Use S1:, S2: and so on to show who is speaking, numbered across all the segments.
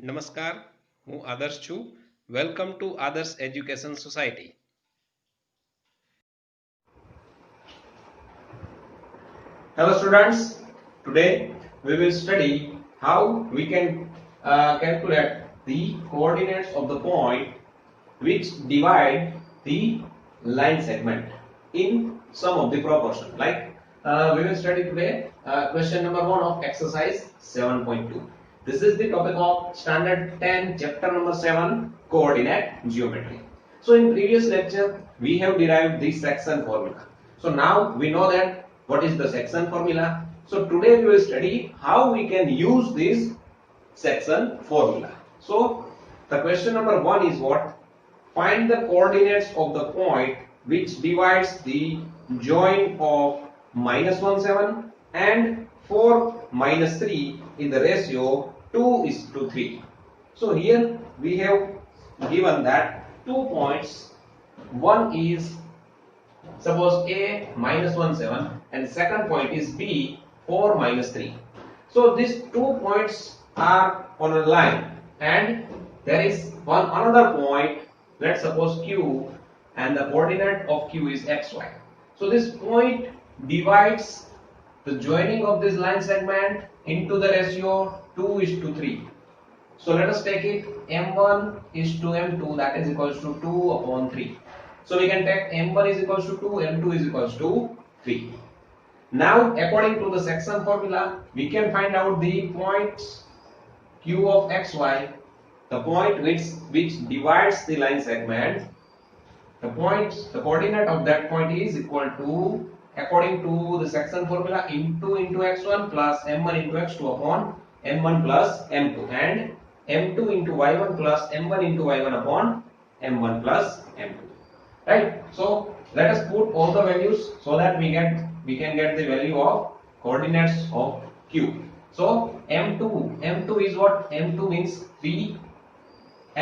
S1: નમસ્કાર, હું આદર્શ છું. વેલકમ ટુ આદર્શ education society. Hello students, today we will study how we can calculate the coordinates of the point which divide the line segment in some of the proportion. Like we will study today question number 1 of exercise 7.2. This is the topic of standard 10 chapter number 7 coordinate geometry. So in previous lecture we have derived the section formula. So now we know that what is the section formula. So today we will study how we can use this section formula. So the question number 1 is what? Find the coordinates of the point which divides the join of -17 and 4 -3 in the ratio 2:3. So here we have given that 2 points. One is suppose A -17 and second point is B 4 -3. So these 2 points are on a line and there is one another point, let's suppose Q, and the coordinate of Q is xy. So this point divides the joining of this line segment into the ratio 2:3. So let us take it m1 is to m2, that is equals to 2/3. So we can take m1 is equals to 2, m2 is equals to 3. Now according to the section formula, we can find out the points q of xy, the point which divides the line segment. The coordinate of that point is equal to, according to the section formula, into x1 plus m1 into x2 upon m1 plus m2, and m2 into y1 plus m1 into y1 upon m1 plus m2. Right? So let us put all the values so that we can get the value of coordinates of q. So m2 is what? m2 means 3.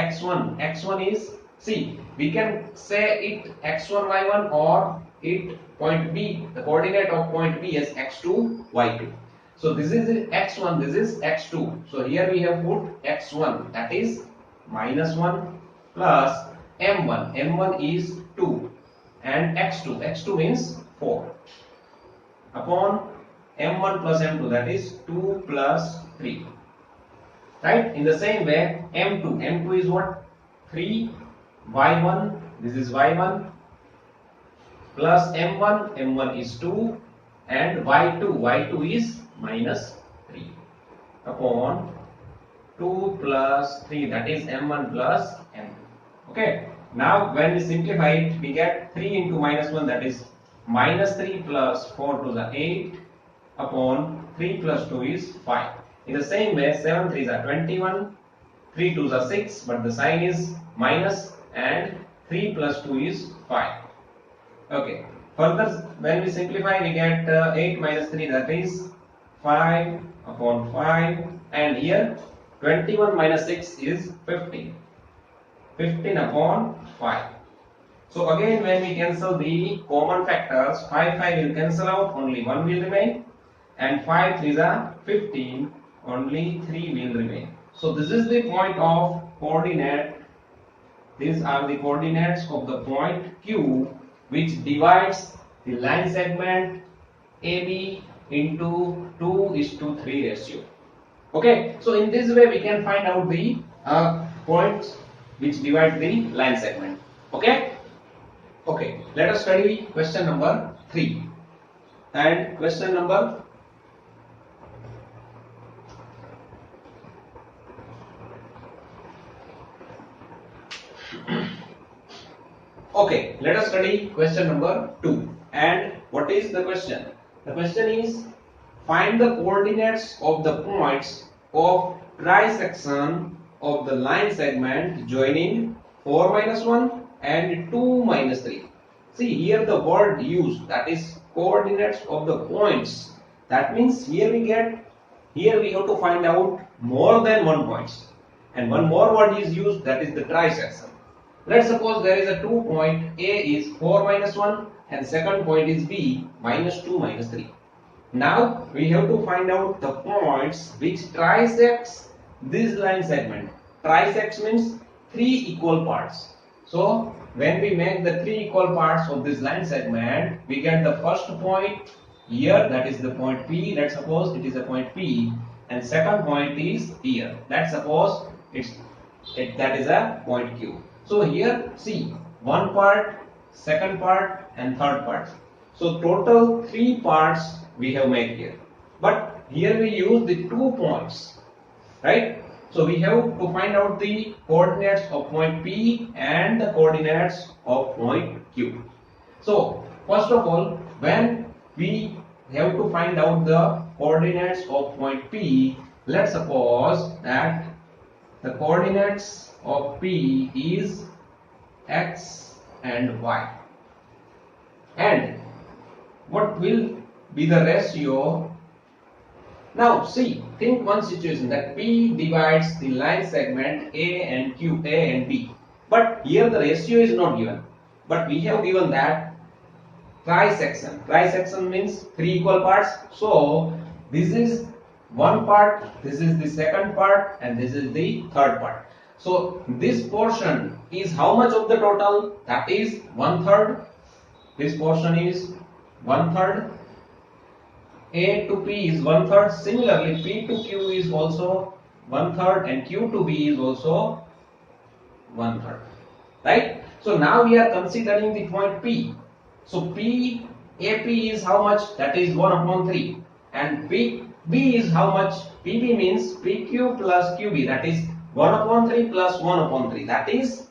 S1: x1 is, see, we can say it x1 y1 or it point B, the coordinate of point B as x2 y2. So this is x1, this is x2. So here we have put x1, that is -1 plus m1 is 2, and x2 means 4 upon m1 plus m2, that is 2 plus 3. Right? In the same way, m2 is what? 3 y1, this is y1 plus m1 is 2, and y2 is -3 upon 2 plus 3, that is m1 plus m2. Okay, now when we simplify it, we get 3 into -1, that is -3 plus 4 to the 8 upon 3 plus 2 is 5. In the same way, 7 3s are 21, 3 2s are 6, but the sign is minus, and 3 plus 2 is 5. Okay, further when we simplify, we get 8 minus 3, that is 5 upon 5, and here 21 minus 6 is 15. 15 upon 5. So again, when we cancel the common factors, 5 will cancel out, only 1 will remain, and 5 3s are 15, only 3 will remain. So this is the point of coordinate. These are the coordinates of the point Q which divides the line segment AB into 2:3 ratio. Okay, so in this way we can find out the points which divide the line segment. Okay, let us study question number 3 and question number Okay, let us study question number 2. And what is the question? The question is, find the coordinates of the points of trisection of the line segment joining 4 1 and 2 3. See, here the word used, that is coordinates of the points. That means here we have to find out more than one points. And one more word is used, that is the trisection. Let's suppose there is a 2 point, A is 4 1 and second point is B -2 -3. Now we have to find out the points which trisects this line segment. Trisects means three equal parts. So when we make the three equal parts of this line segment, we get the first point here, that is the point P. Let's suppose it is a point P, and second point is here. Let's suppose that is a point Q. So here see, one part, second part, and third part. So total three parts we have made here. But here we use the 2 points, right? So we have to find out the coordinates of point P and the coordinates of point Q. So first of all, when we have to find out the coordinates of point P, let's suppose that the coordinates of P is X and Y. And what will be the ratio? Now see, think one situation that P divides the line segment A and Q, A and B. But here the ratio is not given. But we have given that trisection. Trisection means three equal parts. So this is one part, this is the second part, and this is the third part. So this portion is how much of the total? That is 1/3. This portion is 1/3. A to P is 1/3. Similarly, P to Q is also 1/3, and Q to B is also 1/3. Right? So now we are considering the point P. So P AP is how much? That is 1/3. And PB is how much? PB means PQ plus QB. That is 1/3 plus 1/3. That is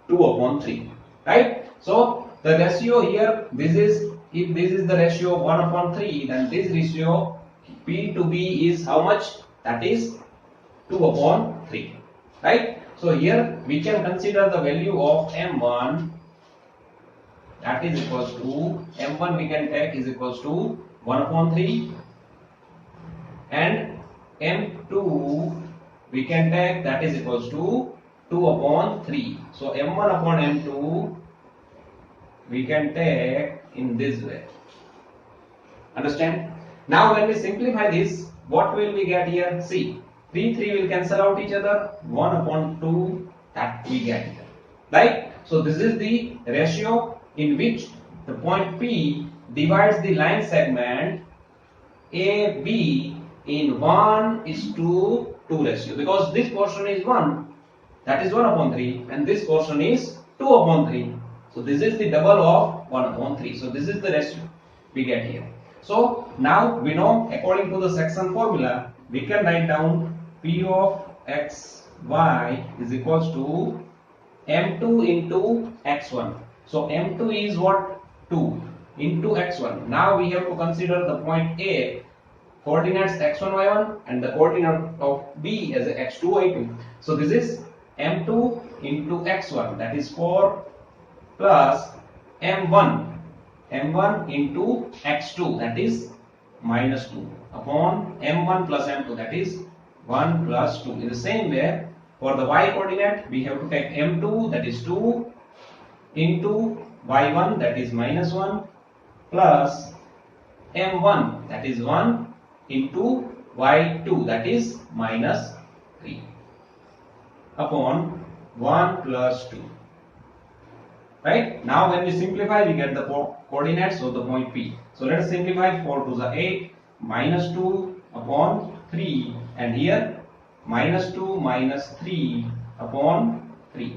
S1: 2/3. Right? So the ratio here, this is, if this is the ratio of 1/3, then this ratio P to B is how much? That is 2/3. Right? So here we can consider the value of M1, that is equals to, M1 we can take is equals to 1/3, and M2 we can take, that is equals to 2/3. So M1 upon M2 we can take in this way. Understand? Now when we simplify this, what will we get here? See, 3 will cancel out each other, 1/2 that we get here. Right? So this is the ratio in which the point P divides the line segment AB in 1:2 ratio, because this portion is 1, that is 1/3, and this portion is 2/3. So this is the double of 1/3. So this is the ratio we get here. So now we know, according to the section formula, we can write down P of X Y is equals to M2 into X1. So M2 is what? 2 into X1. Now we have to consider the point A, coordinates X1, Y1, and the coordinate of B as X2, Y2. So this is M2 into X1, that is 4, plus M1 into X2, that is -2, upon M1 plus M2, that is 1 plus 2. In the same way, for the Y coordinate, we have to take M2, that is 2, into Y1, that is -1, plus M1, that is 1, into Y2, that is -3, upon 1 plus 2. Right? Now when we simplify, we get the coordinates of the point P. So let us simplify. 4 to the 8, -2 upon 3, and here -2 minus 3 upon 3.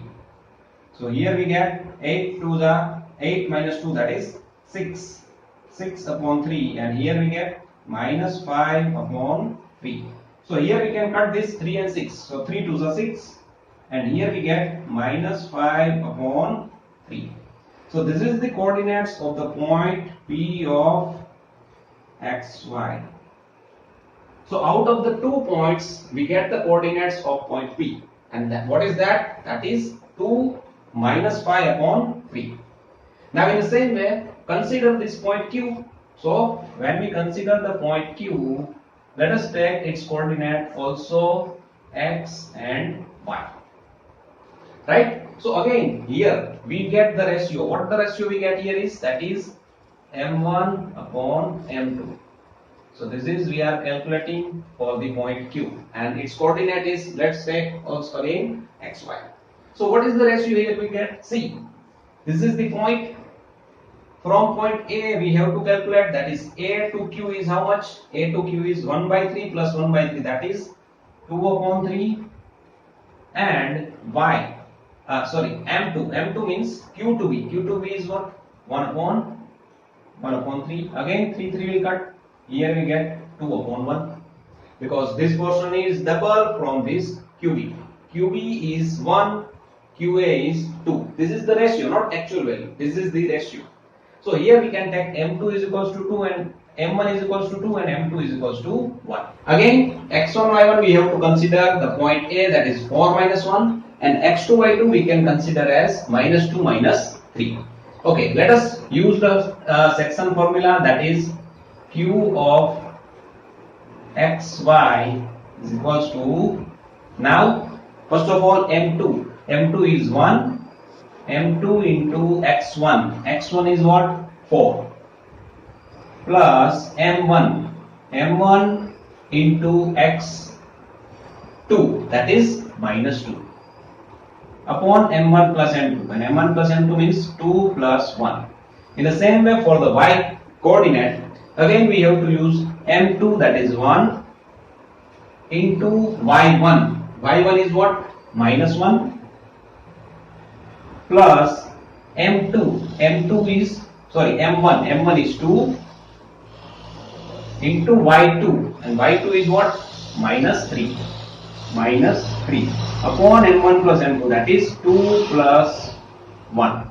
S1: So here we get 8 to the 8 minus 2, that is 6 upon 3, and here we get -5 upon 3. So here we can cut this 3 and 6. So 3 to the 6, and here we get -5 upon 3. So this is the coordinates of the point P of X, Y. So out of the 2 points, we get the coordinates of point P. And that, what is that? That is 2 minus 5 upon 3. Now in the same way, consider this point Q. So when we consider the point Q, let us take its coordinate also X and Y. Right? So again, here we get the ratio. What the ratio we get here is, that is M1 upon M2. So this is we are calculating for the point Q, and its coordinate is, let's take also again xy. So what is the ratio here we get? See, this is the point. From point A we have to calculate, that is A to Q is how much? A to Q is 1 by 3 plus 1 by 3, that is 2 upon 3, and y m2 means Q to B is what? 1 upon 3, again 3 will cut, here we get 2 upon 1, because this portion is double from this QB is 1, QA is 2. This is the ratio, not actual value, this is the ratio. So here we can take m2 is equals to 2 and m1 is equals to 2 and m2 is equals to 1. Again x1 y1 we have to consider the point A, that is 4 minus 1, and x2 y2 we can consider as minus 2 minus 3. Okay, let us use the section formula, that is q of xy is equals to, now first of all m2 is 1, m2 into x1 is what? 4, plus m1 into x2, that is minus 2, upon m1 plus m2, and m1 plus m2 means 2 plus 1. In the same way for the y coordinate, again we have to use m2, that is 1, into y1 is what? Minus 1, plus m1 is 2, into y2, and y2 is what? Minus 3 upon m1 plus m2, that is 2 plus 1.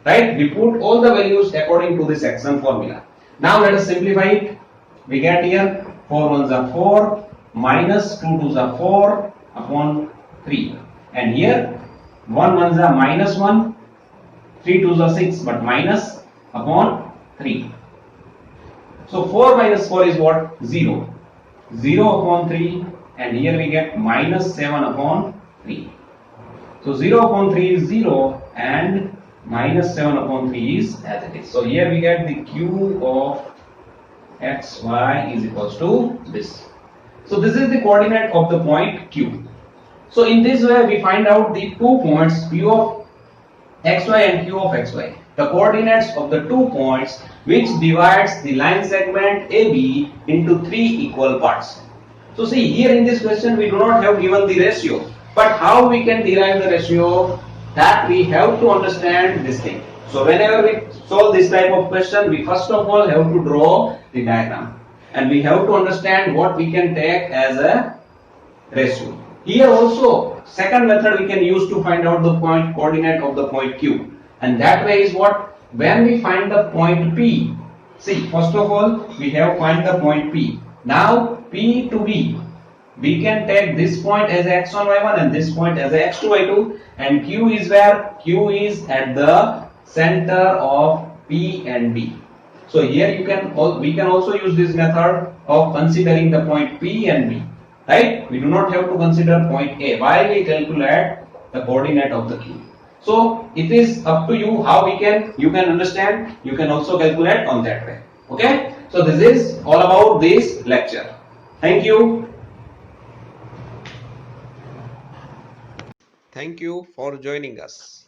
S1: Right? We put all the values according to this section formula. Now let us simplify it. We get here 4 ones are 4, minus 2 twos are 4 upon 3, and here 1 ones are minus 1, 3 twos are 6, but minus upon 3. So 4 minus 4 is what? 0 upon 3, and here we get minus 7 upon 3. So 0 upon 3 is 0, and minus 7 upon 3 is as it is. So here we get the q of xy is equals to this. So this is the coordinate of the point Q. So in this way we find out the 2 points Q of xy and Q of xy, the coordinates of the 2 points which divides the line segment AB into 3 equal parts. So see, here in this question we do not have given the ratio, but how we can derive the ratio, that we have to understand this thing. So whenever we solve this type of question, we first of all have to draw the diagram, and we have to understand what we can take as a ratio. Here also second method we can use to find out the point coordinate of the point Q, and that way is what? When we find the point P, see, first of all we have find the point P. Now P to B, we can take this point as x1 y1 and this point as x2 y2, and Q is where? Q is at the center of P and B. So here we can also use this method of considering the point P and B, right? We do not have to consider point A while we calculate the coordinate of the Q. So it is up to you how you can understand, you can also calculate on that way. Okay? So this is all about this lecture. Thank you. Thank you for joining us.